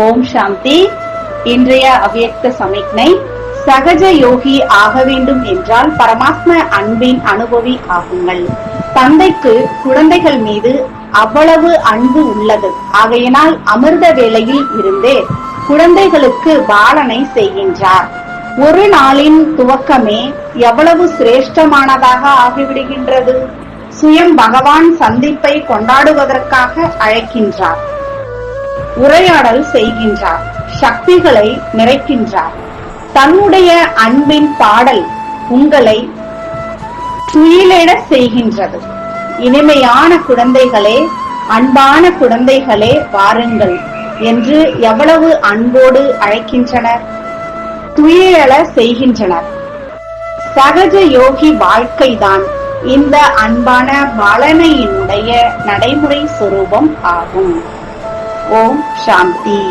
ஓம் சாந்தி. இன்றைய அவ்யக்த சமிக்ஞை, சகஜ யோகி ஆக வேண்டும் என்றால் பரமாத்ம அன்பின் அனுபவி ஆகுங்கள். தந்தைக்கு குழந்தைகள் மீது அவ்வளவு அன்பு உள்ளது. ஆகையினால் அமிர்த வேளையில் இருந்தே குழந்தைகளுக்கு பாலனை செய்கின்றார். ஒரு நாளின் துவக்கமே எவ்வளவு சிரேஷ்டமானதாக ஆகிவிடுகின்றது. சுயம் பகவான் சந்திப்பை கொண்டாடுவதற்காக அழைக்கின்றார், உரையாடல் செய்கின்றார், சக்திகளை நிறைக்கின்றார். தன்னுடைய அன்பின் பாடல் உங்களை துயிலிட செய்கின்றது. இனிமையான குழந்தைகளே, அன்பான குழந்தைகளே, வாருங்கள் என்று எவ்வளவு அன்போடு அழைக்கின்றனர், துயிலெழ செய்கின்றனர். சகஜ யோகி வாழ்க்கைதான் இந்த அன்பான பாலனையினுடைய நடைமுறை சொரூபம் ஆகும். ஓம் சாந்தி.